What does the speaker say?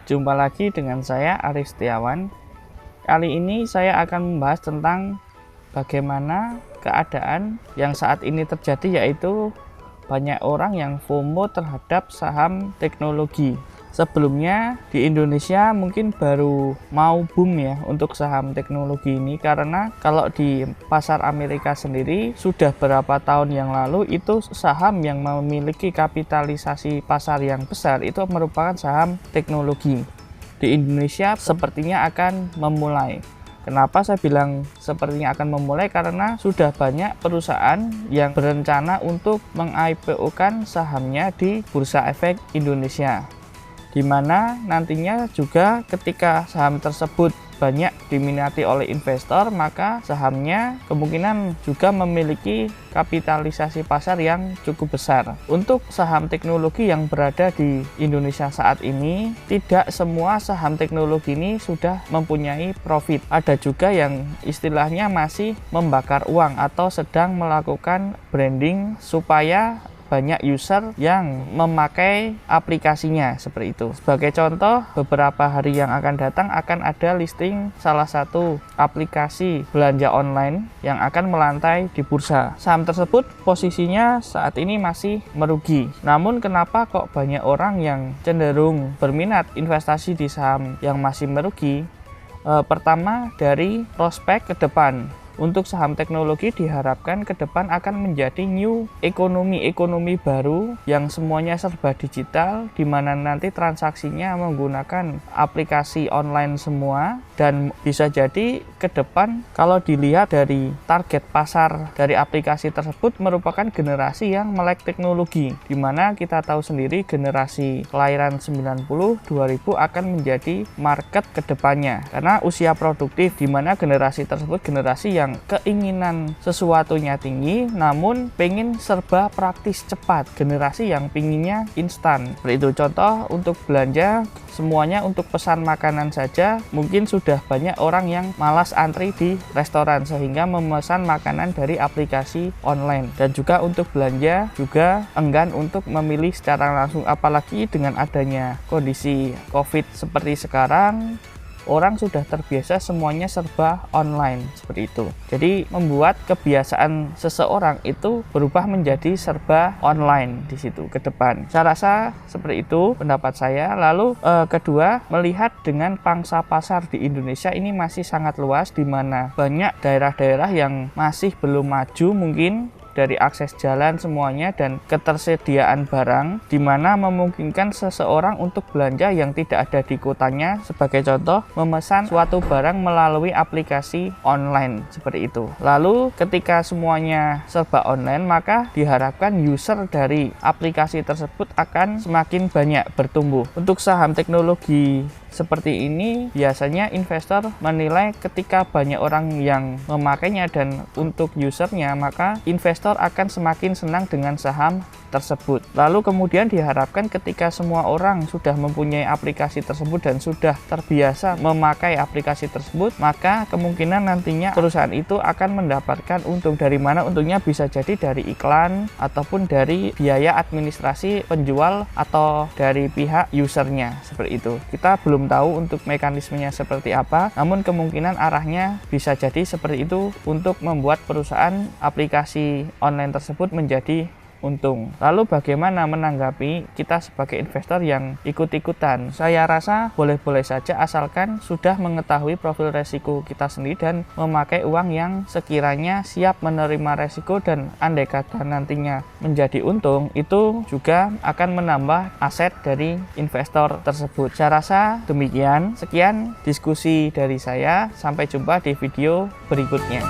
Jumpa lagi dengan saya Arif Setiawan. Kali ini saya akan membahas tentang bagaimana keadaan yang saat ini terjadi, yaitu banyak orang yang FOMO terhadap saham teknologi. Sebelumnya di Indonesia mungkin baru mau boom ya untuk saham teknologi ini, karena kalau di pasar Amerika sendiri sudah berapa tahun yang lalu itu saham yang memiliki kapitalisasi pasar yang besar itu merupakan saham teknologi. Di Indonesia sepertinya akan memulai. Kenapa saya bilang sepertinya akan memulai? Karena sudah banyak perusahaan yang berencana untuk meng-IPO-kan sahamnya di Bursa Efek Indonesia, di mana nantinya juga ketika saham tersebut banyak diminati oleh investor, maka sahamnya kemungkinan juga memiliki kapitalisasi pasar yang cukup besar. Untuk saham teknologi yang berada di Indonesia saat ini, tidak semua saham teknologi ini sudah mempunyai profit. Ada juga yang istilahnya masih membakar uang atau sedang melakukan branding supaya banyak user yang memakai aplikasinya, seperti itu. Sebagai contoh, beberapa hari yang akan datang akan ada listing salah satu aplikasi belanja online yang akan melantai di bursa. Saham tersebut posisinya saat ini masih merugi. Namun kenapa kok banyak orang yang cenderung berminat investasi di saham yang masih merugi? Pertama, dari prospek ke depan. Untuk saham teknologi diharapkan ke depan akan menjadi new ekonomi baru yang semuanya serba digital, di mana nanti transaksinya menggunakan aplikasi online semua, dan bisa jadi ke depan kalau dilihat dari target pasar dari aplikasi tersebut merupakan generasi yang melek teknologi, di mana kita tahu sendiri generasi kelahiran 90, 2000 akan menjadi market ke depannya karena usia produktif, di mana generasi tersebut generasi yang keinginan sesuatunya tinggi namun pengen serba praktis cepat, generasi yang pinginnya instan. Seperti itu. Contoh untuk belanja, semuanya untuk pesan makanan saja mungkin sudah banyak orang yang malas antri di restoran sehingga memesan makanan dari aplikasi online, dan juga untuk belanja juga enggan untuk memilih secara langsung, apalagi dengan adanya kondisi COVID seperti sekarang. Orang sudah terbiasa semuanya serba online, seperti itu. Jadi membuat kebiasaan seseorang itu berubah menjadi serba online di situ ke depan. Saya rasa seperti itu pendapat saya. Lalu kedua, melihat dengan pangsa pasar di Indonesia ini masih sangat luas, di mana banyak daerah-daerah yang masih belum maju mungkin dari akses jalan semuanya dan ketersediaan barang, di mana memungkinkan seseorang untuk belanja yang tidak ada di kotanya. Sebagai contoh, memesan suatu barang melalui aplikasi online, seperti itu. Lalu ketika semuanya serba online, maka diharapkan user dari aplikasi tersebut akan semakin banyak bertumbuh. Untuk saham teknologi seperti ini biasanya investor menilai ketika banyak orang yang memakainya dan untuk usernya, maka investor akan semakin senang dengan saham tersebut. Lalu kemudian diharapkan ketika semua orang sudah mempunyai aplikasi tersebut dan sudah terbiasa memakai aplikasi tersebut, maka kemungkinan nantinya perusahaan itu akan mendapatkan untung. Dari mana untungnya? Bisa jadi dari iklan ataupun dari biaya administrasi penjual atau dari pihak usernya, seperti itu. Kita belum tahu untuk mekanismenya seperti apa, namun kemungkinan arahnya bisa jadi seperti itu untuk membuat perusahaan aplikasi online tersebut menjadi untung. Lalu bagaimana menanggapi kita sebagai investor yang ikut-ikutan? Saya rasa boleh-boleh saja asalkan sudah mengetahui profil resiko kita sendiri dan memakai uang yang sekiranya siap menerima resiko, dan andai kata nantinya menjadi untung, itu juga akan menambah aset dari investor tersebut. Saya rasa demikian. Sekian diskusi dari saya. Sampai jumpa di video berikutnya.